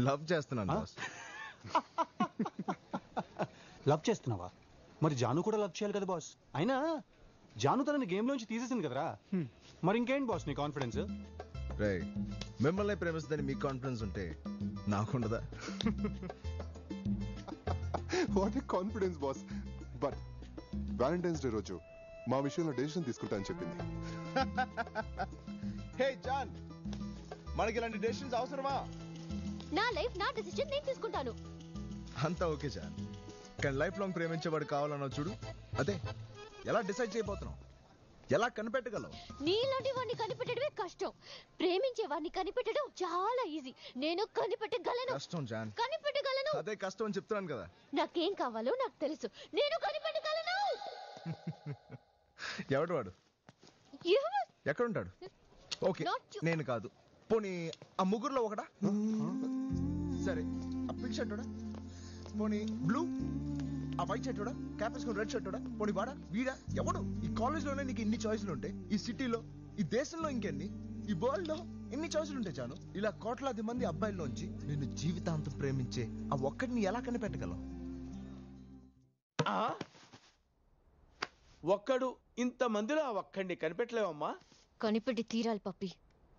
Love చేస్తున్నాను boss. Love చేస్తున్నావా? మరి జాను కూడా లవ్ చేయాలి కదా బాస్. అయినా జాను తనని గేమ్ లోంచి తీసేసింది కదరా. మరి ఇంకేంటి బాస్ నీ కాన్ఫిడెన్స్? రే, మిమ్మల్ని ప్రేమిస్తుందని మీకు కాన్ఫిడెన్స్ ఉంటే నాకుండదా? What a confidence boss. But Valentine's day రోజు మా విషయంలో డెసిషన్ తీసుకుంటా అని చెప్పింది. హే జాన్, మనకి ఇలాంటి డెసిషన్స్ అవసరమా? నా లైఫ్ నా డెసిషన్ నేను తీసుకుంటాను. అంతా ఓకే జాన్, కానీ లైఫ్ లాంగ్ ప్రేమించేవాడు కావాలన్నావు చూడు, అదే ఎలా డిసైడ్ చేయబోతున్నావు? ఎలా కనిపెట్టగలవు? నీలాంటి వాడిని కనిపెట్టడమే కష్టం. ప్రేమించే వాడిని కనిపెట్టడం చాలా ఈజీ. నేను కనిపెట్టగలను. కష్టం జాన్, కనిపెట్టగలను. అదే కష్టం అని చెప్తున్నాను కదా. నాకేం కావాలో నాకు తెలుసు. నేను కనిపెట్టగలను. ఎవడు వాడు? ఎక్కడుంటాడు? ఓకే, నేను కాదు. పోనీ ఆ ముగ్గురులో ఒకడా? సరే, ఆ పింక్ షర్ట్ పోనీ బ్లూ, ఆ వైట్ షర్ట్ క్యాప్ వేసుకుని రెడ్ షర్ట్ పోనీ వాడా వీడా ఎవడు? ఈ కాలేజ్ లోనే నీకు ఇన్ని చాయిస్లు ఉంటాయి, ఈ సిటీలో, ఈ దేశంలో ఇంకెన్ని, ఈ వరల్డ్ లో ఎన్ని చాయిస్లు ఉంటాయి చాను. ఇలా కోట్లాది మంది అబ్బాయిల్లోంచి నిన్ను జీవితాంతం ప్రేమించే ఆ ఒక్కడిని ఎలా కనిపెట్టగలవు? ఒక్కడు ఇంత మందిలో ఆ ఒక్కడిని కనిపెట్టలేవమ్మా. కనిపెట్టి తీరాలి పప్పి,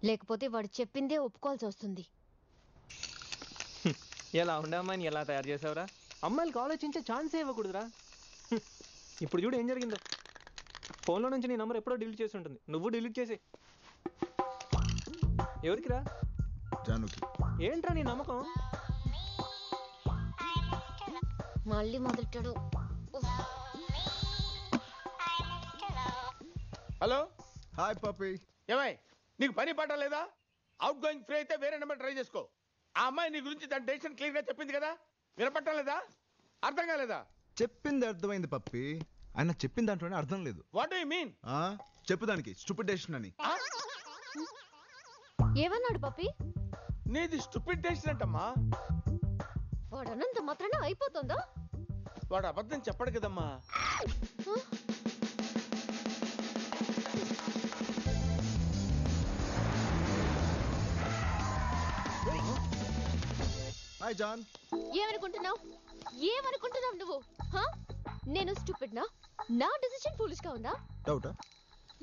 లేకపోతే వాడు చెప్పిందే ఒప్పుకోవాల్సి వస్తుంది. ఎలా ఉండే అమ్మాయిని ఎలా తయారు చేసావురా? అమ్మాయిలకు ఆలోచించే ఛాన్సే ఇవ్వకూడదురా. ఇప్పుడు చూడు ఏం జరిగిందో. ఫోన్లో నుంచి నీ నంబర్ ఎప్పుడో డిలీట్ చేసి ఉంటుంది, నువ్వు డిలీట్ చేసి. ఎవరికిరా? జానుకి. ఏంట్రా నీ నమ్మకం? మళ్ళీ మొదలెట్టాడు. హలో, హాయ్ పప్పి. ఏమై నీకు పని పాట లేదా? అవుట్ గోయింగ్ ఫ్రీ అయితే వేరే నెంబర్ ట్రై చేసుకో. ఆ అమ్మాయి నీ గురించి తన డెసిషన్ క్లియర్ గా చెప్పింది కదా, వినపట్టం లేదా? అర్థం కాలేదా? చెప్పింది అర్థమైంది పప్పి, ఆయన చెప్పిన దాంట్లోనే అర్థం లేదు. What do you mean? చెప్పు దానికి స్టూపిడ్ డెసిషన్ అని. ఏమన్నాడు పప్పి? నీది స్టూపిడ్ డెసిషన్ అంటమ్మా. వాడు అన్నంత మాత్రాన అయిపోతుందా? వాడు అబద్ధం చెప్పడు కదమ్మా. Hi John. ఏమనుకుంటున్నావు? ఏమనుకుంటున్నావు నువ్వు? నేను స్టూపిడ్ నా? నా డెసిషన్ ఫూలిష్ గా ఉందా? డౌటా?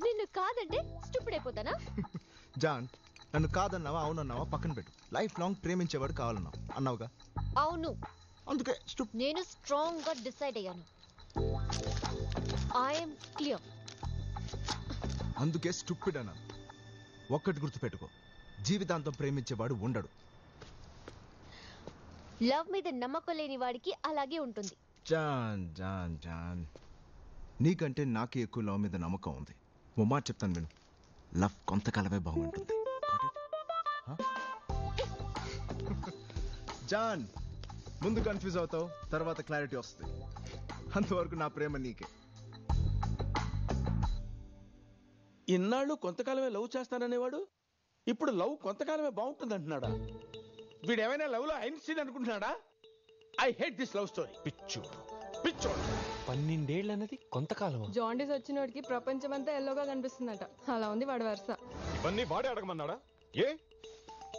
నిన్ను కాదంటే స్టూపిడ్ అయిపోతానా? జాన్, నన్ను కాదన్నావా అవునన్నావా పక్కన పెట్టు. లైఫ్ లాంగ్ ప్రేమించేవాడు కావాలన్నావు అన్నావుగా. అవును, అందుకే నేను స్ట్రాంగ్ గా డిసైడ్ అయ్యాను. I'm clear. అందుకే స్టూపిడ్ అన్నాను. ఒక్కటి గుర్తుపెట్టుకో, జీవితాంతం ప్రేమించేవాడు ఉండడు. లవ్ మీద నమ్మకం లేని వాడికి అలాగే ఉంటుంది. జాన్ జాన్ జాన్, నీకంటే నాకే ఎక్కువ లవ్ మీద నమ్మకం ఉంది. ఓ మాట చెప్తాను విను, లవ్ కొంతకాలమే బాగుంటుంది. జాన్, ముందు కన్ఫ్యూజ్ అవుతావు, తర్వాత క్లారిటీ వస్తుంది. అంతవరకు నా ప్రేమ నీకే. ఇన్నాళ్ళు కొంతకాలమే లవ్ చేస్తాననేవాడు ఇప్పుడు లవ్ కొంతకాలమే బాగుంటుంది అంటున్నాడా? వీడు ఏమైనా లవ్ లో ఐన్స్టీన్ అనుకుంటున్నాడా? I hate this love story. పిచ్చోడు పిచ్చోడు. 12 ఏళ్ళు అన్నది కొంతకాలం. జాండీస్ వచ్చినోడికి ప్రపంచం అంతా ఎల్లోగా కనిపిస్తుందట. అలా ఉంది వాడి వరుస. ఇవన్నీ వాడే అడగమన్నాడా? ఏ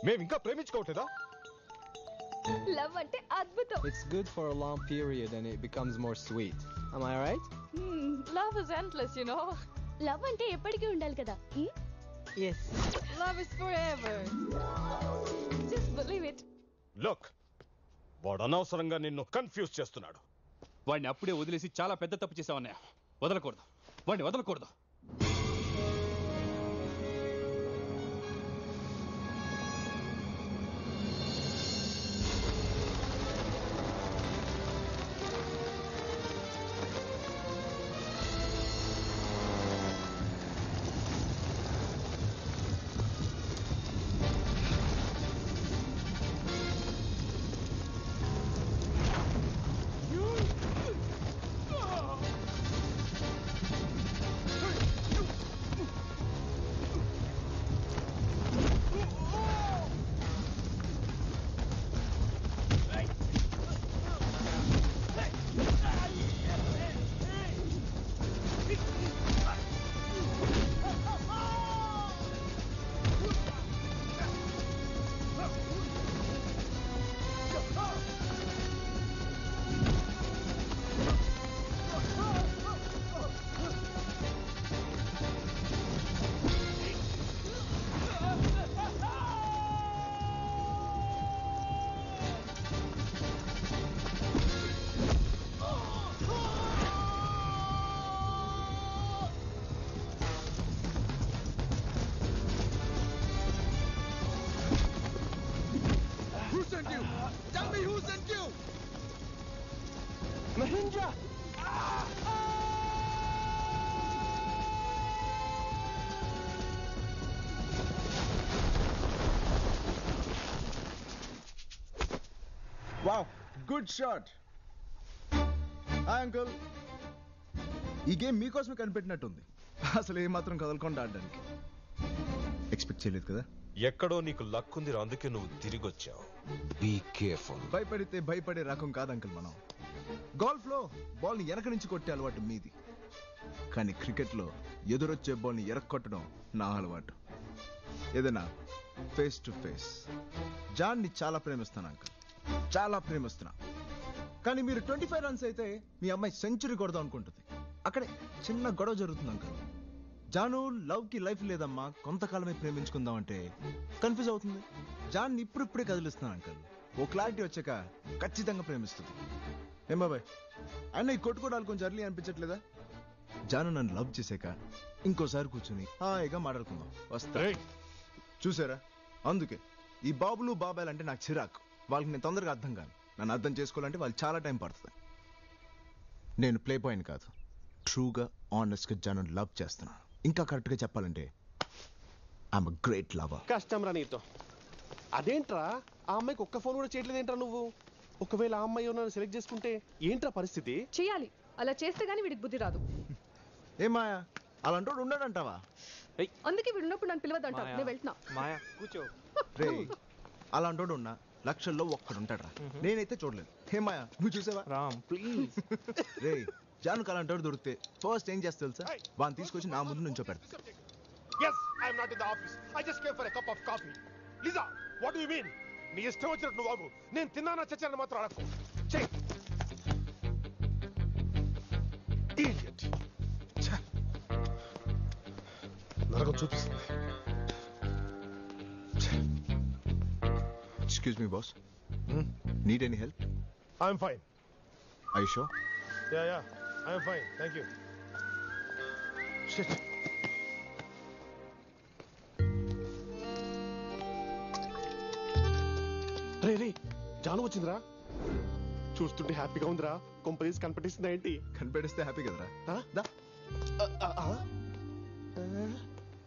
మేము ఇంకా ప్రేమించుకోవట్లేదా? లవ్ అంటే అద్భుతం. It's good for a long period and it becomes more sweet. Am I right? Love is endless, you know. Love అంటే ఎప్పటికీ ఉండాలి కదా. Yes. Love is forever. Just believe it. Look, వాడు అనవసరంగా నిన్ను కన్ఫ్యూజ్ చేస్తున్నాడు. వాడిని అప్పుడే వదిలేసి చాలా పెద్ద తప్పు చేసావన్నయ్య. వదలకూడదు, వాడిని వదలకూడదు. sent you? Tell me who sent you? Mahendra Wow, good shot. Hi uncle. ఈ గేమ్ మీకోసమే కనిపెట్టినట్టుంది. అసలు ఏమాత్రం కదలకుండా ఆడడానికి ఎక్స్పెక్ట్ చేయలేదు కదా. ఎక్కడో నీకు లక్ ఉంది, అందుకే నువ్వు తిరిగి వచ్చావు. Be careful. భయపడితే భయపడే రకం కాదు అంకుల్ మనం. గోల్ఫ్ లో బాల్ ని వెనక నుంచి కొట్టే అలవాటు మీది, కానీ క్రికెట్ లో ఎదురొచ్చే బాల్ ని ఎరక్కొట్టడం నా అలవాటు. ఏదైనా ఫేస్ టు ఫేస్. జాన్ ని చాలా ప్రేమిస్తాను అంకుల్, చాలా ప్రేమిస్తున్నా. కానీ మీరు 25 రన్స్ అయితే మీ అమ్మాయి సెంచరీ కొడదాం అనుకుంటుంది. అక్కడే చిన్న గొడవ జరుగుతుంది అంకుల్. జాను లవ్ కి లైఫ్ లేదమ్మా, కొంతకాలమే ప్రేమించుకుందాం అంటే కన్ఫ్యూజ్ అవుతుంది. జాన్ ఇప్పుడిప్పుడే కదిలిస్తున్నాను అంకుల్. ఓ క్లారిటీ వచ్చాక ఖచ్చితంగా ప్రేమిస్తుంది. ఏం బాబాయ్, ఆయన ఈ కొట్టుకోవడాలు కొంచెం అర్లీ అనిపించట్లేదా? జాను నన్ను లవ్ చేసాక ఇంకోసారి కూర్చుని హాయిగా మాట్లాడుకుందాం. వస్తా. చూసారా, అందుకే ఈ బాబులు బాబాయ్ అంటే నాకు చిరాకు. వాళ్ళకి నేను తొందరగా అర్థం కాను. నన్ను అర్థం చేసుకోవాలంటే వాళ్ళు చాలా టైం పడుతుంది. నేను ప్లే పాయింట్ కాదు, ట్రూగా ఆనెస్ట్గా జనం లవ్ చేస్తున్నాను. ఇంకా కరెక్ట్గా చెప్పాలంటే ఐఎమ్ అ గ్రేట్ లవర్. కష్టం రా నీతో. అదేంట్రా ఆ అమ్మాయికి ఒక్క ఫోన్ కూడా చేయట్లేదేంట్రా నువ్వు? ఒకవేళ ఆ అమ్మాయి నన్ను సెలెక్ట్ చేసుకుంటే ఏంట్రా పరిస్థితి? చేయాలి, అలా చేస్తే గానీ వీడికి బుద్ధి రాదు. ఏమాయా అలాంటోడు ఉన్నాడంటావా? అందుకే వీడు ఉన్నప్పుడు నన్ను పిలవద్దంటావు. నేను వెళ్తున్నా. మాయా కూర్చో. రే, అలాంటోడు ఉన్నా లక్షల్లో ఒక్కడు ఉంటాడు రా. నేనైతే చూడలేదు. ఏమాయా నువ్వు చూసావా? రామ్ ప్లీజ్. రే, జానుకు అలాంటోడు దొరికితే ఫస్ట్ ఏం చేస్తా తెలుసా? వాడిని తీసుకొచ్చి నా ముందు నుంచో పెడతా. Yes, I am not in the office. I just came for a cup of coffee. Lisa, what do you mean? నీ ఇష్టం వచ్చినట్టు నువ్వు బాబు. నేను తిన్నానా చచ్చానని మాత్రం అడగకు. చెయ్. Idiot. నరకం చూపిస్తుంది. Excuse me, boss. Need any help? I'm fine. Are you sure? Yeah, I'm fine. Thank you. Shit. రే జాను వచ్చిందిరా. చూస్తుంటే హ్యాపీగా ఉందిరా. కొంపరీస్ కనిపెట్టిస్తుందా ఏంటి? కనిపెడిస్తే హ్యాపీ కదరా.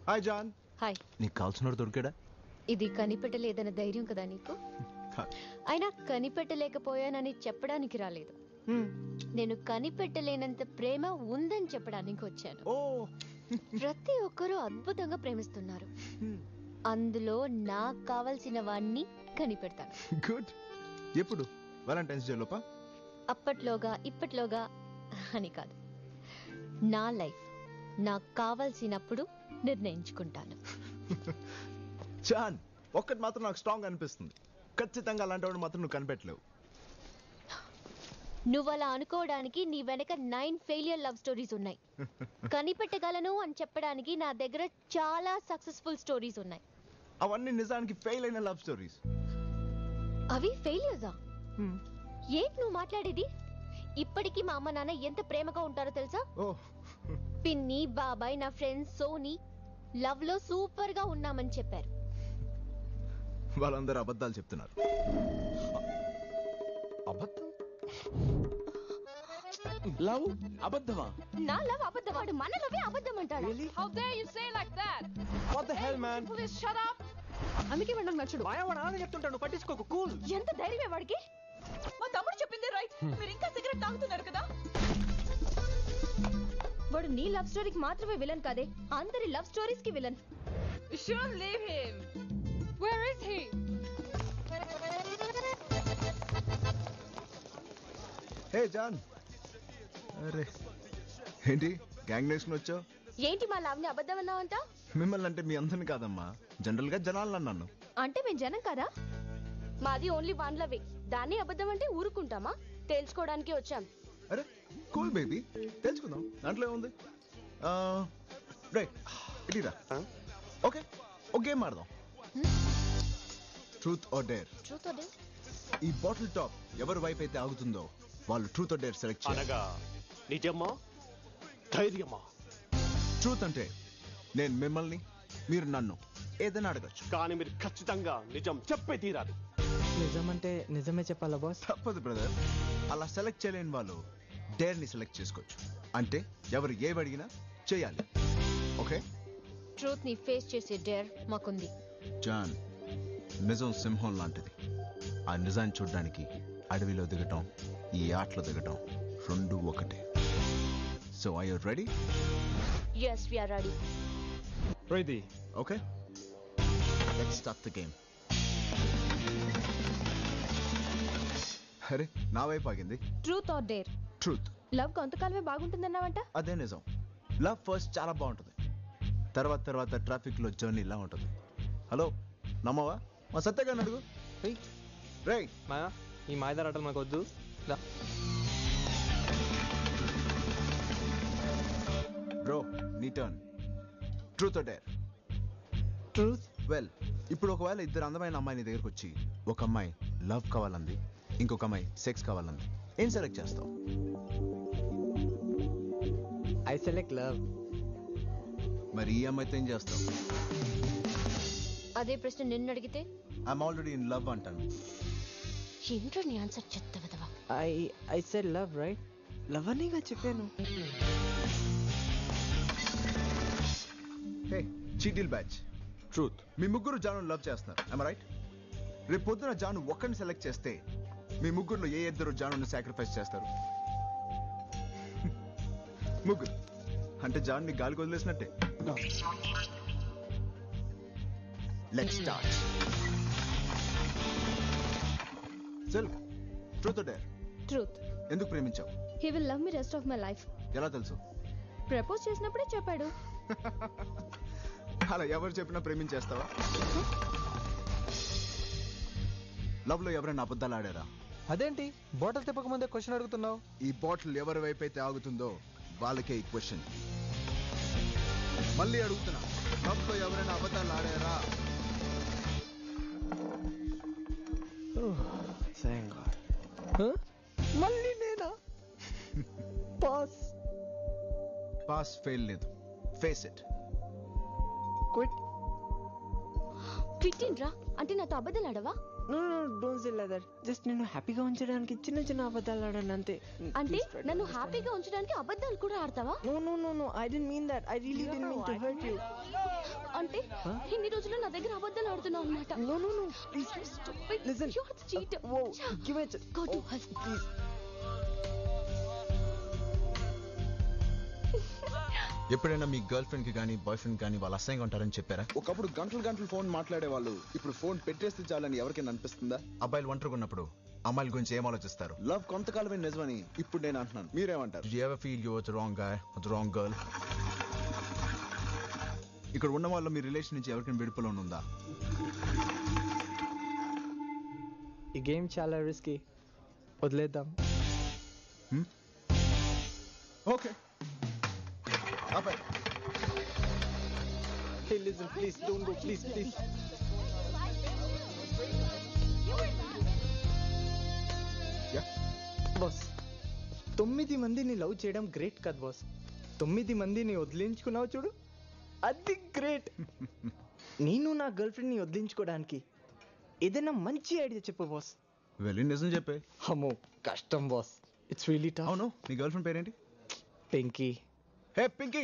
Hi John. హాయ్. నీకు కావాల్సినోడు దొరికాడా? ఇది కనిపెట్టలేదన్న ధైర్యం కదా నీకు? అయినా కనిపెట్టలేకపోయానని చెప్పడానికి రాలేదు. నేను కనిపెట్టలేనంత ప్రేమ ఉందని చెప్పడానికి వచ్చాను. ప్రతి ఒక్కరూ అద్భుతంగా ప్రేమిస్తున్నారు. అందులో నాకు కావలసిన వాణ్ణి కనిపెడతాను. గుడ్. ఎప్పుడు? వాలంటైన్స్ డే లోపా? అప్పట్లోగా ఇప్పట్లోగా అని కాదు. నా లైఫ్ నాకు కావలసినప్పుడు నిర్ణయించుకుంటాను. జాన్, ఒక్కటి మాత్రం నాకు స్ట్రాంగ్ అనిపిస్తుంది. ఖచ్చితంగా అలాంటి వాడు మాత్రం నువ్వు కనిపెట్టలేవు. నువ్వు అలా అనుకోవడానికి నీ వెనక 9 ఫెయిలియర్ లవ్ స్టోరీస్ ఉన్నాయి. కనిపెట్టగలను అని చెప్పడానికి నా దగ్గర చాలా సక్సెస్ఫుల్ స్టోరీస్ ఉన్నాయి. అవన్నీ నిజానికి ఫెయిల్ అయిన లవ్ స్టోరీస్. అవి ఫెయిలియర్సా? ఏంటి నువ్వు మాట్లాడేది? ఇప్పటికీ మా అమ్మ నాన్న ఎంత ప్రేమగా ఉంటారో తెలుసా? పిన్ని, బాబాయ్, నా ఫ్రెండ్స్ సోనీ లవ్ లో సూపర్ గా ఉన్నామని చెప్పారు. వాళ్ళందరూ అబద్ధాలు చెప్తున్నారు. అబద్ధం? లవ్ అబద్ధమా? నా లవ్ అబద్ధమాడు, మన లవే అబద్ధం అంటాడు. How dare you say like that? What the hell, man? Please shut up. అందుకే వాడు నాకు నచ్చడు. మాయా వాడు అలానే చెప్తుంటాడు, నువ్వు పట్టించుకోకు. కూల్. ఎంత ధైర్యమే వాడికి? మా తమ్ముడు చెప్పింది రైట్. మీరు ఇంకా సిగరెట్ తాగుతున్నారు కదా? వాడు నీ లవ్ స్టోరీకి మాత్రమే విలన్ కాదే, అందరి లవ్ స్టోరీస్ కి villain. You shouldn't leave him. Where is he? Hey John. అరే ఏంటి గ్యాంగ్ నేషన్ వచ్చావు? ఏంటి మా లవ్ ని అబద్ధం అన్నావంట? మిమ్మల్ని అంటే మీ అందరిని కాదమ్మా, జనరల్ గా జనాలను అన్నాను. అంటే మేము జనం కాదా? మాది ఓన్లీ వన్ లవే. దాన్ని అబద్ధం అంటే ఊరుకుంటామా? తెలుసుకోవడానికి వచ్చాం. అరే కూల్ బేబీ, తెలుసుకుందాం, దాంట్లో ఏముంది. రైట్, ఇటీరా. ఓకే, ఒక గేమ్ ఆడదాం. Truth or dare. Truth or dare? ఈ బాటిల్ టాప్ ఎవరి వైపు అయితే ఆగుతుందో వాళ్ళు ట్రూత్ ఆర్ డేర్ సెలెక్ట్ చేయాలి. అనగా నిజమా ధైర్యమా? ట్రూత్ అంటే నేను మిమ్మల్ని, మీరు నన్ను ఏదైనా అడగచ్చు. కానీ మీరు ఖచ్చితంగా నిజం చెప్పే తీరాలి. నిజమంటే నిజమే చెప్పాలా బాస్? తప్పదు బ్రదర్. అలా సెలెక్ట్ చేయలేని వాళ్ళు డేర్ ని సెలెక్ట్ చేసుకోవచ్చు. అంటే ఎవరు ఏవి అడిగినా చేయాలి. ఓకే? ట్రూత్ ని ఫేస్ చేసే డేర్ మాకుంది. జాన్, నిజం సింహం లాంటిది. ఆ నిజాన్ని చూడడానికి అడవిలో దిగటం, ఈ ఆటలో దిగటం రెండు ఒకటే. So I you ready? yes we are ready. Ready. Okay, let's start the game. అరే నా వైపు ఆగింది. Truth or dare? Truth. Love కొంతకాలమే బాగుంటుందన్నావంట. అదే నిజం. లవ్ ఫస్ట్ చాలా బాగుంటుంది, తర్వాత తర్వాత ట్రాఫిక్ లో జర్నీ ఇలా ఉంటుంది. హలో నమ్మవా? మా సత్యగారిని అడుగు. రేయ్ మాయా, ఈ మాయదార ఆటలు మనకు వద్దు. బ్రో, నీ turn. Truth or dare? Truth. Well, ఇప్పుడు ఒకవేళ ఇద్దరు అందమైన అమ్మాయి నీ దగ్గరకు వచ్చి, ఒక అమ్మాయి లవ్ కావాలంది, ఇంకొక అమ్మాయి సెక్స్ కావాలంది, ఏం సెలెక్ట్ చేస్తావు? I select love. మరి ఈ అమ్మాయితో ఏం చేస్తావు? అదే ప్రశ్న నిన్ను అడిగితే ఐఎమ్ ఆల్రెడీ ఇన్ లవ్ అంటాను. ఏంటో నీ ఆన్సర్ చెత్త విధవా. I said love right? Love అనేగా చెప్పాను. హే చీటిల్ బ్యాచ్. ట్రూత్. మీ ముగ్గురు జాను లవ్ చేస్తున్నారు, ఐమ్ రైట్? రేపు పొద్దున జాను ఒక్కడిని సెలెక్ట్ చేస్తే మీ ముగ్గురులో ఏ ఇద్దరు జానుని సాక్రిఫైస్ చేస్తారు? ముగ్గురు అంటే జాన్ని గాలికి వదిలేసినట్టే. Let's start. చల్, ట్రూత్ ఆర్ డేర్? ట్రూత్. ఎందుకు ప్రేమించావు? He will love me rest of my life. ఎలా తెలుసు? ప్రపోజ్ చేసినప్పుడే చెప్పాడు. అలా ఎవరు చెప్పినా ప్రేమించేస్తావా? లవ్ లో ఎవరైనా అబద్ధాలు ఆడారా? అదేంటి బాటిల్ తిప్పక ముందే క్వశ్చన్ అడుగుతున్నావు? ఈ బాటిల్ ఎవరి వైపు అయితే ఆగుతుందో వాళ్ళకే ఈ క్వశ్చన్. మళ్ళీ అడుగుతున్నా, లవ్ లో ఎవరైనా అబద్ధాలు ఆడారా? మళ్ళీ నేనా? పాస్. పాస్ ఫెయిల్ లేదు, ఫేస్ ఇట్. క్విట్. క్విట్టిండ్రా అంటే నాతో అబద్ధాలు ఆడవా? No no don't say like that. Just నిన్ను హ్యాపీగా ఉంచడానికి చిన్న చిన్న అబద్ధాలు ఆడాను అంతే. అంటే నన్ను హ్యాపీగా ఉంచడానికి అబద్ధాలు కూడా ఆడతావా? No no no no I didn't mean that. I really didn't mean to hurt you. అంటే ఇన్ని రోజులు నా దగ్గర అబద్ధాలు ఆడుతున్నావు అన్నమాట. No no no please listen. You are cheater. Whoa, give it. Go to hell. Please. ఎప్పుడైనా మీ గర్ల్ ఫ్రెండ్ కి కానీ బాయ్ ఫ్రెండ్ కానీ వాళ్ళు అసహ్యంగా ఉంటారని చెప్పారా? ఒకప్పుడు గంటలు గంటలు ఫోన్ మాట్లాడే వాళ్ళు ఇప్పుడు ఫోన్ పెట్టేస్తే చాలని ఎవరికైనా అనిపిస్తుందా? అబ్బాయిలు ఒంటరిగా ఉన్నప్పుడు అమ్మాయిల గురించి ఏం ఆలోచిస్తారు? లవ్ కొంతకాలమే నిజమని ఇప్పుడు నేను అంటున్నాను, మీరేమంటారు? Did you ever feel you were the wrong guy or the wrong girl? ఇక్కడ ఉన్న వాళ్ళు మీ రిలేషన్ నుంచి ఎవరికైనా విడుపులో ఉందా? ఈ గేమ్ చాలా రిస్కీ, వదిలేద్దాం. ఓకే అబ్బాయి. Hey listen please don't go please please. Boss 9 మందిని లవ్ చేయడం గ్రేట్ కదా బాస్. 9 మందిని వదిలించుకున్నావు చూడు, అది గ్రేట్. నేను నా గర్ల్ ఫ్రెండ్ ని వదిలించుకోవడానికి ఏదైనా మంచి ఐడియా చెప్పు బాస్. వెళ్ళి నిజం చెప్పే. అమ్మో కష్టం బాస్, ఇట్స్ రియలీ టఫ్. అవును, నీ గర్ల్ ఫ్రెండ్ పేరేంటి? పింకీ. హే పింకీ,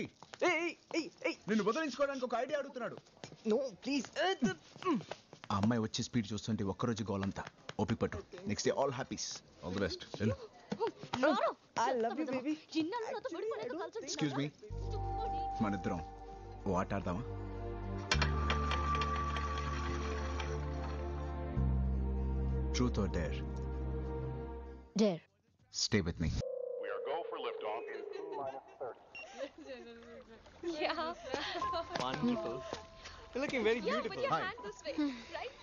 నిన్ను వదిలించుకోవడానికి ఒక ఐడియా అడుగుతున్నాడు. No please. ఆ అమ్మాయి వచ్చే స్పీడ్ చూస్తుంటే ఒక్కరోజు గోలంతా. ఓపిక పట్టు, next day all happies. All the best. I love you baby. Excuse me, మన ఇద్దరం ఓ ఆట ఆడదామా? Truth or dare? Dare. Stay with me. We are go for liftoff in T-30. Yeah. Wonderful. You're looking very beautiful. Put your hand this way, right?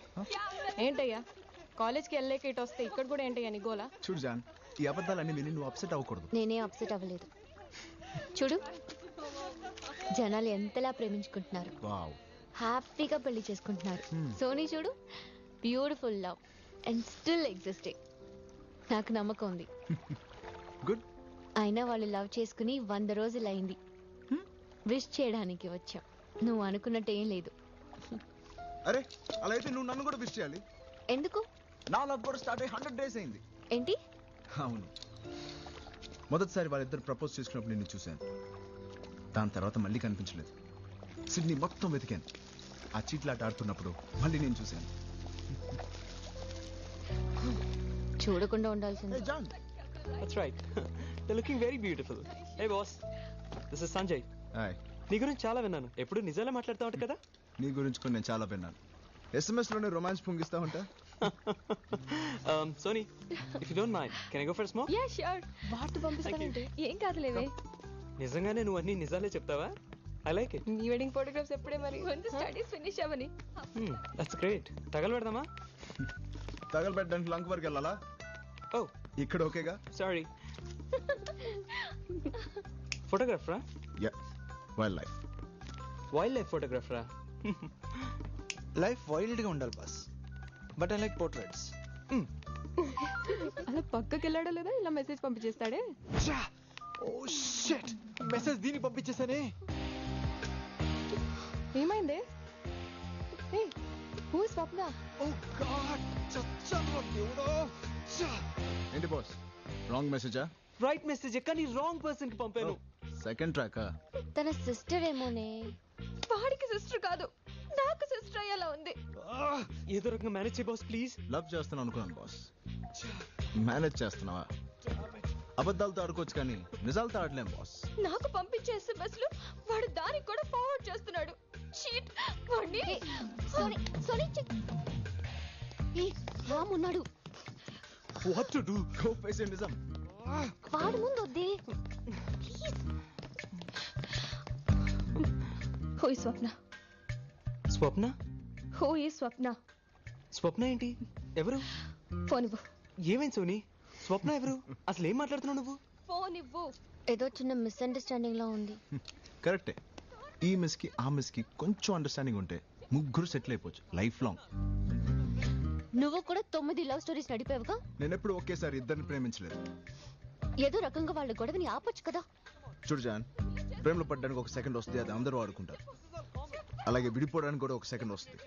ఏంటయ్యా కాలేజ్కి వెళ్ళలేక ఇటు వస్తే ఇక్కడ కూడా ఏంటయ్యా నీ గోలా? చూడు జాన్, ఈ అబద్ధాలన్నీ విని నువ్వు అప్సెట్ అవ్వకూడదు. నేనే అప్సెట్ అవ్వలేదు. చూడు జనాలు ఎంతలా ప్రేమించుకుంటున్నారు, వావ్, హ్యాపీగా పెళ్లి చేసుకుంటున్నారు. సోనీ చూడు, beautiful love and still existing. నాకు నమ్మకం ఉంది. గుడ్. అయినా వాళ్ళు లవ్ చేసుకుని 100 రోజులు అయింది. విష్ చేయడానికి వచ్చాం, నువ్వు అనుకున్నట్టు ఏం లేదు. అరే అలా అయితే నువ్వు నన్ను కూడా విష్ చేయాలి. ఎందుకు? నా లవ్ కూడా స్టార్ట్ అయ్యి 100 days అయింది. ఏంటి? అవును, మొదటిసారి వాళ్ళిద్దరు ప్రపోజ్ చేసుకున్నప్పుడు నిన్ను చూశాను. దాని తర్వాత మళ్ళీ కనిపించలేదు. సిడ్నీ మొత్తం వెతికాను. ఆ చీట్లాట ఆడుతున్నప్పుడు మళ్ళీ నేను చూశాను. చూడకుండా ఉండాల్సింది. Hey, John. That's right. They're looking very beautiful. Hey boss, this is Sanjay. Hi. నీ గురించి చాలా విన్నాను. ఎప్పుడు నిజాలే మాట్లాడుతావు కదా? నీ గురించి కూడా నేను చాలా విన్నాను. SMS లోనే రొమాన్స్ పొంగిస్తా ఉంటా. Sony, if you don't mind, can I go for a smoke? Yeah sure. వార్త పంపిస్తానంటే ఏం కాదులేవే. నిజంగానే నువ్వు అన్ని నిజాలే చెప్తావా? I like it. నీ వెడ్డింగ్ ఫోటోగ్రాఫ్స్ ఎప్పుడే మరి స్టడీస్ ఫినిష్ అవని. That's great. తగలబెడదామా? తగలబెట్టడానికి లంక్ వరకు వెళ్ళాలా? Oh, ఇక్కడ ఓకేగా? sorry. ఫోటోగ్రాఫరా? Yeah, wild life. Wild life ఫోటోగ్రాఫరా? లైఫ్ వైల్డ్ గా ఉండాలి boss, but I like portraits. అలా పక్కకి వెళ్ళాడో లేదా ఇలా మెసేజ్ పంపించేస్తాడే. ఓ షిట్, మెసేజ్ దీనికి పంపించేసానే. ఏమైంది? Hey who is Swapna? Oh god, చచ్చా దేవుడా. ఏంటి బాస్, రాంగ్ మెసేజా? రైట్ మెసేజ్ కానీ రాంగ్ పర్సన్ కి పంపాను. సెకండ్ ట్రాకా? తన సిస్టర్ ఏమోనే. వాడికి సిస్టర్ కాదు, నాకు సిస్టర్ అయ్యేలా ఉంది. ఏదో రకంగా మేనేజ్ చేయి బాస్ ప్లీజ్. లవ్ చేస్తున్నాను అనుకున్నాను బాస్. మేనేజ్ చేస్తున్నావా? అబద్ధాలతో ఆడుకోవచ్చు కానీ నిజాలతో ఆడలేం బాస్. నాకు పంపించే ఎస్ఎంఎస్లు వాడు దానికి కూడా ఫార్వర్డ్ చేస్తున్నాడు. షీట్ వాడిని. Sorry sorry. ఏ రామ్ ఉన్నాడు. What to do? Go face it, నిజం. వాడు ముందు వద్దే. Who is Swapna? Swapna? Who is Swapna? Swapna ఏంటి? ఎవరు? ఫోన్ ఇవ్వు. ఏమైంది సోని? స్వప్న ఎవరు? అసలు ఏం మాట్లాడుతున్నావు నువ్వు? ఫోన్ ఇవ్వు. ఏదో చిన్న మిస్అండర్స్టాండింగ్ లా ఉంది. కరెక్టే. ఈ మిస్ కి ఆ మిస్ కి కొంచెం అండర్స్టాండింగ్ ఉంటే ముగ్గురు సెటిల్ అయిపోవచ్చు లైఫ్ లాంగ్. నువ్వు కూడా 9 లవ్ స్టోరీస్ నడిపేవుగా. నేను ఎప్పుడు ఒకేసారి ఇద్దరిని ప్రేమించలేదు. ఏదో రకంగా వాళ్ళ గొడవని ఆపొచ్చు కదా. చూడు జాన్, ప్రేమలో పడ్డానికి ఒక సెకండ్ వస్తుంది, అది అందరూ వాడుకుంటారు. అలాగే విడిపోవడానికి కూడా ఒక సెకండ్ వస్తుంది,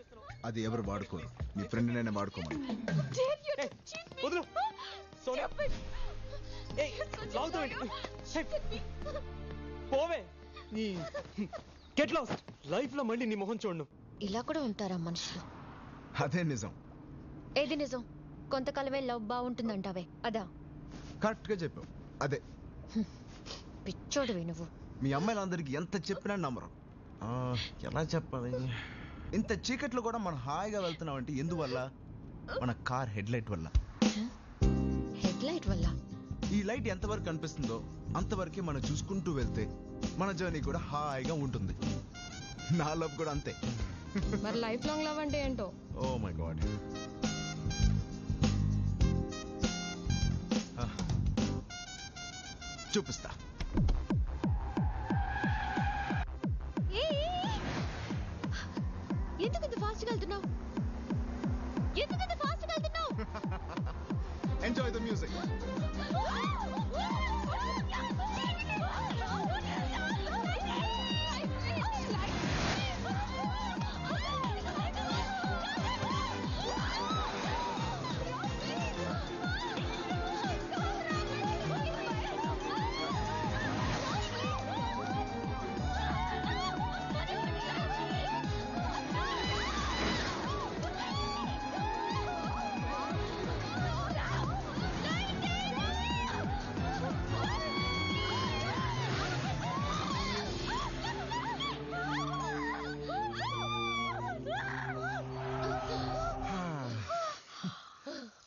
అది ఎవరు వాడుకోరు. నీ ఫ్రెండ్ నేనే వాడుకోమని. వదిలు. సోనియా. ఏయ్, లాగుతావు ఏంటి? పోవే. నీ గెట్ లాస్ట్. లైఫ్ లో మళ్ళీ నీ మొహం చూడను. ఇలా కూడా ఉంటారా మనుషులు? అదే నిజం. ఏది నిజం? కొంతకాలమే లవ్ బాగుంటుందంటావే అదా? కరెక్ట్ గా చెప్పావు, అదే. పిచ్చోడువి నువ్వు. మీ అమ్మాయిలందరికీ ఎంత చెప్పినా నమ్మరు. ఎలా చెప్పాలి? ఇంత చీకట్లో కూడా మనం హాయిగా వెళ్తున్నాం అంటే ఎందువల్ల? మన కార్ హెడ్ లైట్ వల్ల. హెడ్ లైట్ వల్ల? ఈ లైట్ ఎంతవరకు కనిపిస్తుందో అంతవరకే మనం చూసుకుంటూ వెళ్తే మన జర్నీ కూడా హాయిగా ఉంటుంది. నా లవ్ కూడా అంతే. మరి లైఫ్ లాంగ్ లవ్ అంటే ఏంటో? Oh my god. చూపిస్తా. ఎందుకు ఇంత ఫాస్ట్ గా వెళ్తున్నావు? ఎందుకు ఇంత ఫాస్ట్ గా వెళ్తున్నావు? Enjoy the music.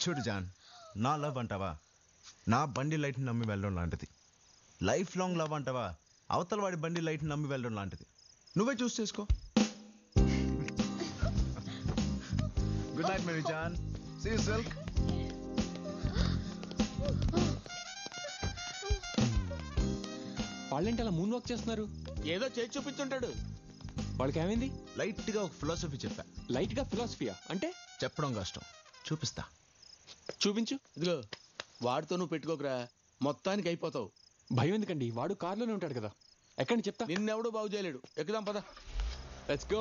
చూడు జాన్, నా లవ్ అంటావా నా బండి లైట్ నమ్మి వెళ్ళడం లాంటిది. లైఫ్ లాంగ్ లవ్ అంటావా అవతల వాడి బండి లైట్ నమ్మి వెళ్ళడం లాంటిది. నువ్వే చూస్ చేసుకో. Good night Mary John. See you silk. వాళ్ళేంటి అలా మూన్ వాక్ చేస్తున్నారు? ఏదో చేసి చూపించుంటాడు. వాళ్ళకి ఏమైంది? లైట్ గా ఒక ఫిలాసఫీ చెప్పా. లైట్ గా ఫిలాసఫియా అంటే? చెప్పడం కష్టం, చూపిస్తా. చూపించు. ఇదిగో వాడితో నువ్వు పెట్టుకోకరా, మొత్తానికి అయిపోతావు. భయం ఎందుకండి? వాడు కార్లోనే ఉంటాడు కదా. ఎక్కడి చెప్తా. నిన్నెవడూ బాగు చేయలేడు. ఎక్కుదాం పద. Let's go.